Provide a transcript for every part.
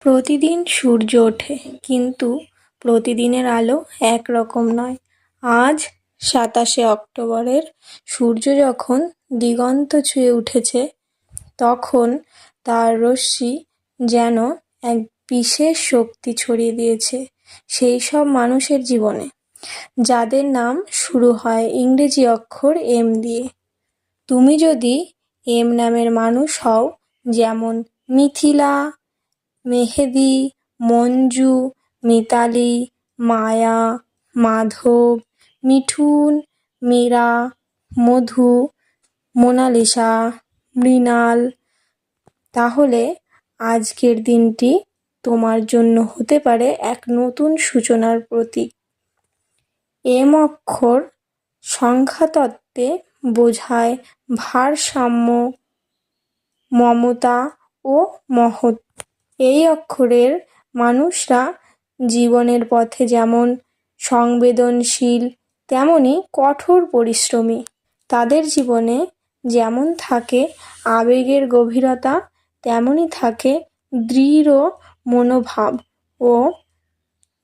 প্রতিদিন সূর্য ওঠে, কিন্তু প্রতিদিনের আলো একরকম নয়। আজ ২৭শে অক্টোবরের সূর্য যখন দিগন্ত ছুঁয়ে উঠেছে, তখন তার রশ্মি যেন এক বিশেষ শক্তি ছড়িয়ে দিয়েছে সেই সব মানুষের জীবনে যাদের নাম শুরু হয় ইংরেজি অক্ষর এম দিয়ে। তুমি যদি এম নামের মানুষ হও, যেমন মিথিলা, মেহেদি, মঞ্জু, মিতালি, মায়া, মাধব, মিঠুন, মীরা, মধু, মোনালিসা, মৃণাল, তাহলে আজকের দিনটি তোমার জন্য হতে পারে এক নতুন সূচনার প্রতীক। এম অক্ষর সংখ্যাতত্ত্বে বোঝায় ভারসাম্য, মমতা ও মহৎ। এই অক্ষরের মানুষরা জীবনের পথে যেমন সংবেদনশীল, তেমনি কঠোর পরিশ্রমী। তাদের জীবনে যেমন থাকে আবেগের গভীরতা, তেমনি থাকে দৃঢ় মনোভাব ও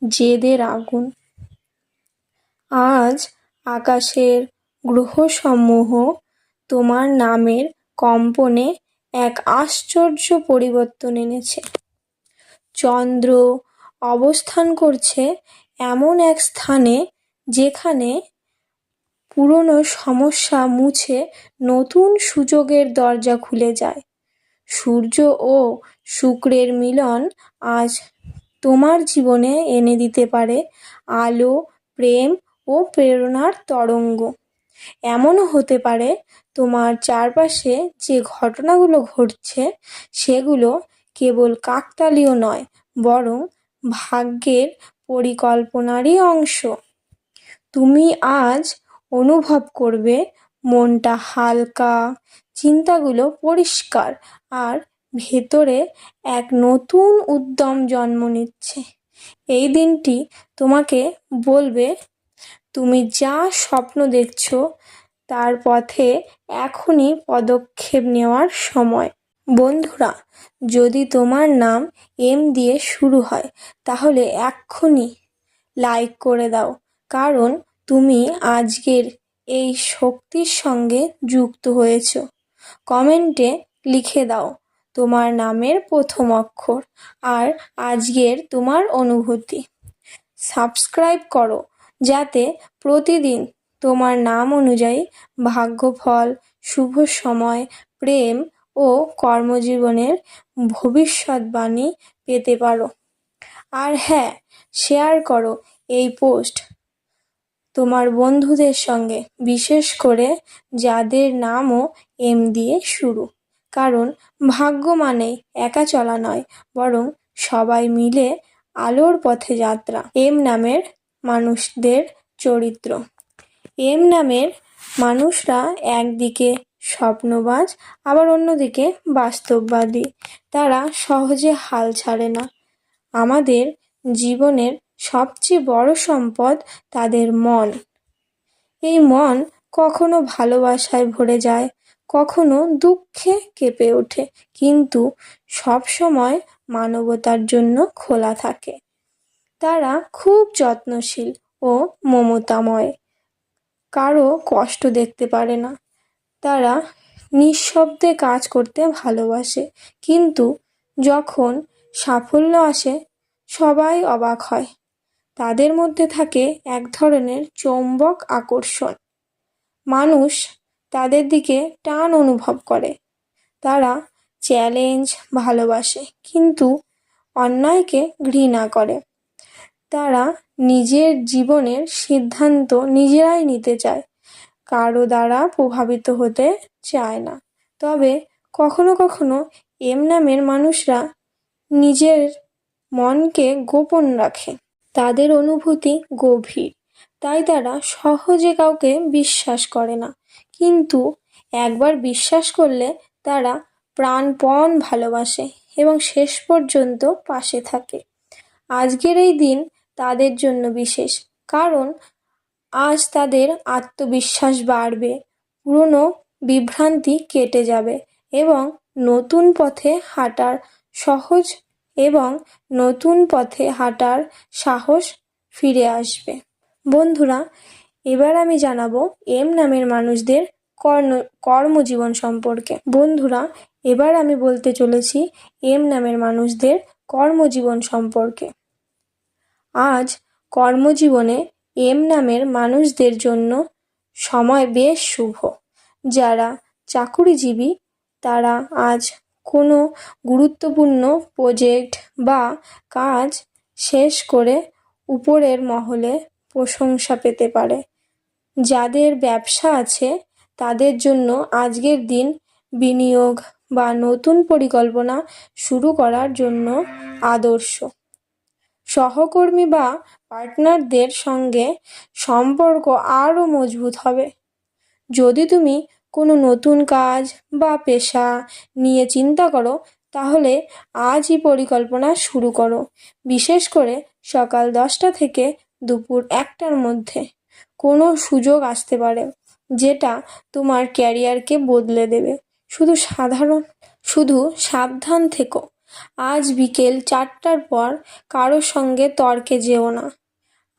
জেদের আগুন। আজ আকাশের গ্রহসমূহ তোমার নামের কম্পনে এক আশ্চর্য পরিবর্তন এনেছে। চন্দ্র অবস্থান করছে এমন এক স্থানে যেখানে পুরনো সমস্যা মুছে নতুন সুযোগের দরজা খুলে যায়। সূর্য ও শুক্রের মিলন আজ তোমার জীবনে এনে দিতে পারে আলো, প্রেম ও প্রেরণার তরঙ্গ। এমনও হতে পারে তোমার চারপাশে যে ঘটনাগুলো ঘটছে সেগুলো কেবল কাকতালীয় নয়, বরং ভাগ্যের পরিকল্পনারই অংশ। তুমি আজ অনুভব করবে মনটা হালকা, চিন্তাগুলো পরিষ্কার, আর ভেতরে এক নতুন উদ্যম জন্ম নিচ্ছে। এই দিনটি তোমাকে বলবে তুমি যা স্বপ্ন দেখছো তার পথে এখনই পদক্ষেপ নেওয়ার সময়। বন্ধুরা, যদি তোমার নাম এম দিয়ে শুরু হয়, তাহলে এক্ষুনি লাইক করে দাও, কারণ তুমি আজকের এই শক্তির সঙ্গে যুক্ত হয়েছো। কমেন্টে লিখে দাও তোমার নামের প্রথম অক্ষর আর আজকের তোমার অনুভূতি। সাবস্ক্রাইব করো যাতে প্রতিদিন তোমার নাম অনুযায়ী ভাগ্যফল, শুভ সময়, প্রেম ও কর্মজীবনের ভবিষ্যৎবাণী পেতে পারো। আর হ্যাঁ, শেয়ার করো এই পোস্ট তোমার বন্ধুদের সঙ্গে, বিশেষ করে যাদের নামও এম দিয়ে শুরু। কারণ ভাগ্য মানেই একা চলা নয়, বরং সবাই মিলে আলোর পথে যাত্রা। এম নামের মানুষদের চরিত্র। এম নামের মানুষরা একদিকে স্বপ্নবাজ, আবার অন্যদিকে বাস্তববাদী। তারা সহজে হাল ছাড়ে না। আমাদের জীবনের সবচেয়ে বড় সম্পদ তাদের মন। এই মন কখনো ভালোবাসায় ভরে যায়, কখনো দুঃখে কেঁপে ওঠে, কিন্তু সব সময় মানবতার জন্য খোলা থাকে। তারা খুব যত্নশীল ও মমতাময়, কারো কষ্ট দেখতে পারে না। তারা নিঃশব্দে কাজ করতে ভালোবাসে, কিন্তু যখন সাফল্য আসে সবাই অবাক হয়। তাদের মধ্যে থাকে এক ধরনের চৌম্বক আকর্ষণ। মানুষ তাদের দিকে টান অনুভব করে। তারা চ্যালেঞ্জ ভালোবাসে, কিন্তু অন্যায়কে ঘৃণা করে। তারা নিজের জীবনের সিদ্ধান্ত নিজেরাই নিতে চায়, কারো দ্বারা প্রভাবিত হতে চায় না। তবে কখনো কখনো এম নামের মানুষরা নিজের মনকে গোপন রাখে। তাদের অনুভূতি গভীর, তাই তারা সহজে কাউকে বিশ্বাস করে না, কিন্তু একবার বিশ্বাস করলে তারা প্রাণপণ ভালোবাসে এবং শেষ পর্যন্ত পাশে থাকে। আজকের এই দিন তাদের জন্য বিশেষ, কারণ আজ তাদের আত্মবিশ্বাস বাড়বে, পুরনো বিভ্রান্তি কেটে যাবে এবং নতুন পথে হাঁটার সহজ এবং নতুন পথে হাঁটার সাহস ফিরে আসবে। বন্ধুরা, এবার আমি জানাবো এম নামের মানুষদের কর্মজীবন সম্পর্কে। বন্ধুরা, এবার আমি বলতে চলেছি এম নামের মানুষদের কর্মজীবন সম্পর্কে। আজ কর্মজীবনে এম নামের মানুষদের জন্য সময় বেশ শুভ। যারা চাকুরিজীবী তারা আজ কোনো গুরুত্বপূর্ণ প্রজেক্ট বা কাজ শেষ করে উপরের মহলে প্রশংসা পেতে পারে। যাদের ব্যবসা আছে তাদের জন্য আজকের দিন বিনিয়োগ বা নতুন পরিকল্পনা শুরু করার জন্য আদর্শ। সহকর্মী বা পার্টনারদের সঙ্গে সম্পর্ক আরও মজবুত হবে। যদি তুমি কোনো নতুন কাজ বা পেশা নিয়ে চিন্তা করো তাহলে আজই পরিকল্পনা শুরু করো। বিশেষ করে সকাল 10টা থেকে দুপুর 1টার মধ্যে কোনো সুযোগ আসতে পারে যেটা তোমার ক্যারিয়ারকে বদলে দেবে। শুধু সাবধান থেকো। আজ বিকেল 4টার পর কারোর সঙ্গে তর্কে যেও না।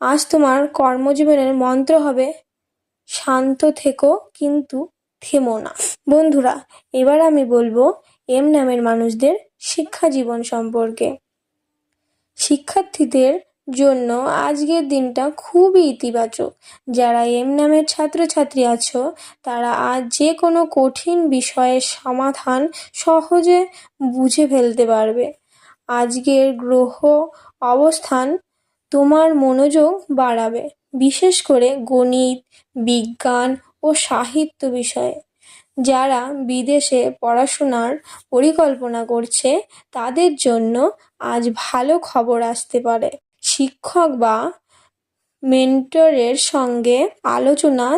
আজ তোমার কর্মজীবনের মন্ত্র হবে শান্ত থেকো কিন্তু থেমো না। বন্ধুরা, এবার আমি বলবো এম নামের মানুষদের শিক্ষা জীবন সম্পর্কে। শিক্ষার্থীদের জন্য আজকের দিনটা খুবই ইতিবাচক। যারা এম নামের ছাত্রছাত্রী আছো তারা আজ যে কোনো কঠিন বিষয়ের সমাধান সহজে বুঝে ফেলতে পারবে। আজকের গ্রহ অবস্থান তোমার মনোযোগ বাড়াবে, বিশেষ করে গণিত, বিজ্ঞান ও সাহিত্য বিষয়ে। যারা বিদেশে পড়াশোনার পরিকল্পনা করছে তাদের জন্য আজ ভালো খবর আসতে পারে। শিক্ষক বা মেন্টরের সঙ্গে আলোচনা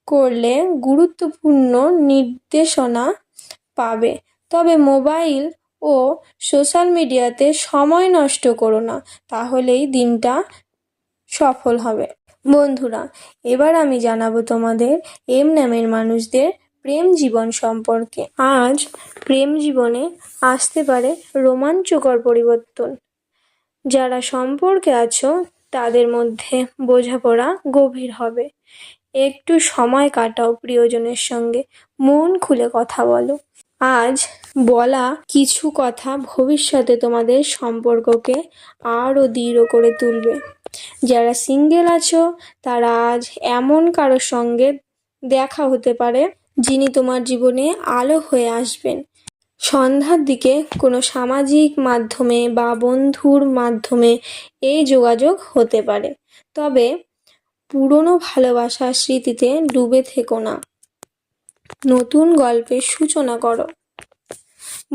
করলে গুরুত্বপূর্ণ নির্দেশনা পাবে। তবে মোবাইল ও সোশ্যাল মিডিয়াতে সময় নষ্ট করো না, তাহলেই দিনটা সফল হবে। বন্ধুরা, এবার আমি জানাবো তোমাদের এম নামের মানুষদের প্রেম জীবন সম্পর্কে। আজ প্রেম জীবনে আসতে পারে রোমাঞ্চকর পরিবর্তন। যারা সম্পর্কে আছো তাদের মধ্যে বোঝাপড়া গভীর হবে। একটু সময় কাটাও প্রিয়জনের সঙ্গে, মন খুলে কথা বলো। আজ বলা কিছু কথা ভবিষ্যতে তোমাদের সম্পর্ককে আরও দৃঢ় করে তুলবে। যারা সিঙ্গেল আছো তারা আজ এমন কারোর সঙ্গে দেখা হতে পারে যিনি তোমার জীবনে আলো হয়ে আসবেন। সন্ধ্যার দিকে কোনো সামাজিক মাধ্যমে বা বন্ধুর মাধ্যমে এই যোগাযোগ হতে পারে। তবে পুরনো ভালোবাসার স্মৃতিতে ডুবে থেকো না, নতুন গল্পের সূচনা করো।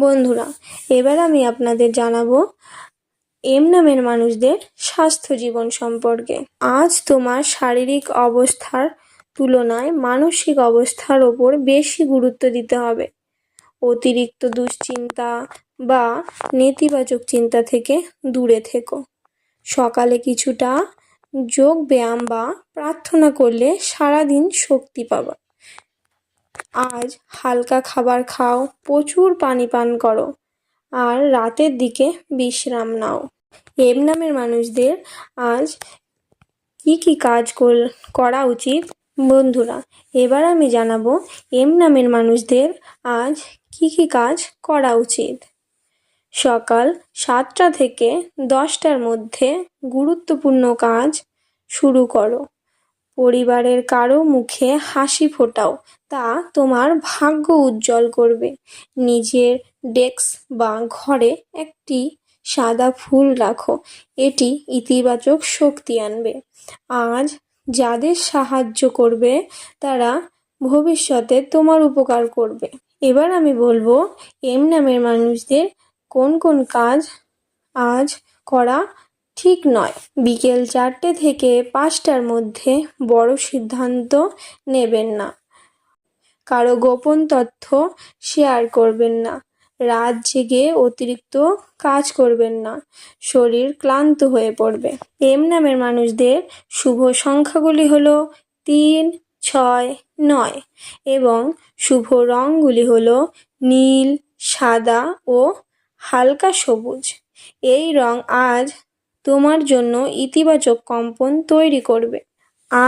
বন্ধুরা, এবার আমি আপনাদের জানাবো এম নামের মানুষদের স্বাস্থ্য জীবন সম্পর্কে। আজ তোমার শারীরিক অবস্থার তুলনায় মানসিক অবস্থার ওপর বেশি গুরুত্ব দিতে হবে। অতিরিক্ত দুশ্চিন্তা বা নেতিবাচক চিন্তা থেকে দূরে থেকো। সকালে কিছুটা যোগ ব্যায়াম বা প্রার্থনা করলে সারাদিন শক্তি পাবা। আজ হালকা খাবার খাও, প্রচুর পানি পান করো আর রাতের দিকে বিশ্রাম নাও। এম নামের মানুষদের আজ কি কাজ করা উচিত? বন্ধুরা, এবার আমি জানাবো এম নামের মানুষদের আজ কি কাজ করা উচিত। সকাল 7টা থেকে 10টার মধ্যে গুরুত্বপূর্ণ কাজ শুরু করো। পরিবারের কারো মুখে হাসি ফোটাও, তা তোমার ভাগ্য উজ্জ্বল করবে। নিজের ডেস্ক বা ঘরে একটি সাদা ফুল রাখো, এটি ইতিবাচক শক্তি আনবে। আজ যাদের সাহায্য করবে তারা ভবিষ্যতে তোমার উপকার করবে। এবার আমি বলবো এম নামের মানুষদের কোন কাজ আজ করা ঠিক নয়। বিকেল 4টে থেকে 5টার মধ্যে বড় সিদ্ধান্ত নেবেন না। কারো গোপন তথ্য শেয়ার করবেন না। রাত জেগে অতিরিক্ত কাজ করবেন না, শরীর ক্লান্ত হয়ে পড়বে। এম নামের মানুষদের শুভ সংখ্যাগুলি হলো 3, 6, 9 এবং শুভ রঙগুলি হলো নীল, সাদা ও হালকা সবুজ। এই রং আজ তোমার জন্য ইতিবাচক কম্পন তৈরি করবে।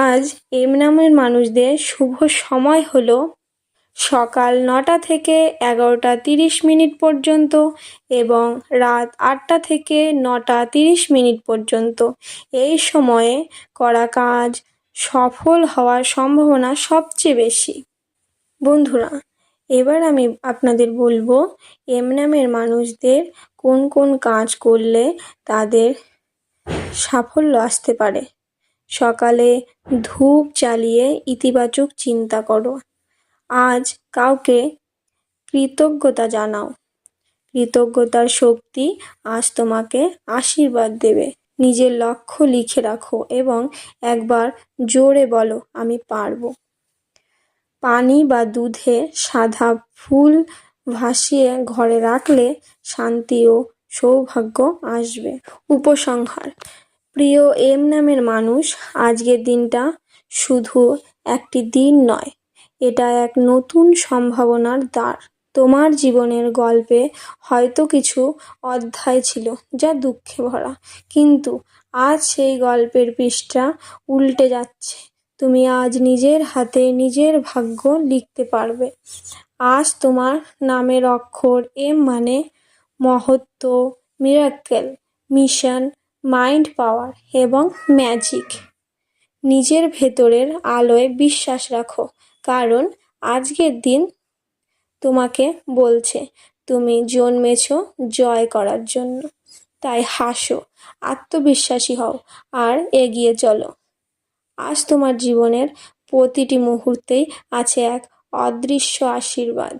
আজ এম নামের মানুষদের শুভ সময় হলো সকাল 9টা থেকে 11টা 30 মিনিট পর্যন্ত এবং রাত 8টা থেকে 9টা 30 মিনিট পর্যন্ত। এই সময়ে করা কাজ সফল হওয়ার সম্ভাবনা সবচেয়ে বেশি। বন্ধুরা, এবার আমি আপনাদের বলবো এম নামের মানুষদের কোন কোন কাজ করলে তাদের সাফল্য আসতে পারে। সকালে ধূপ জ্বালিয়ে ইতিবাচক চিন্তা করো। আজ কাউকে কৃতজ্ঞতা জানাও। কৃতজ্ঞতার শক্তি আজ তোমাকে আশীর্বাদ দেবে। নিজের লক্ষ্য লিখে রাখো এবং একবার জোরে বলো, আমি পারবো। পানি বা দুধে সাদা ফুল ভাসিয়ে ঘরে রাখলে শান্তি ও সৌভাগ্য আসবে। উপসংহার: প্রিয় এম নামের মানুষ, আজকের দিনটা শুধু একটি দিন নয়, এটা এক নতুন সম্ভাবনার দ্বার। তোমার জীবনের গল্পে হয়তো কিছু অধ্যায় ছিল যা দুঃখে ভরা, কিন্তু আজ সেই গল্পের পৃষ্ঠা উল্টে যাচ্ছে। তুমি আজ নিজের হাতে নিজের ভাগ্য লিখতে পারবে। আজ তোমার নামের অক্ষর এম মানে মহত্ব, মিরাক্কেল, মিশন, মাইন্ড পাওয়ার এবং ম্যাজিক। নিজের ভেতরের আলোয় বিশ্বাস রাখো, কারণ আজকের দিন তোমাকে বলছে তুমি জন্মেছ জয় করার জন্য। তাই হাসো, আত্মবিশ্বাসী হও আর এগিয়ে চলো। আজ তোমার জীবনের প্রতিটি মুহূর্তেই আছে এক অদৃশ্য আশীর্বাদ।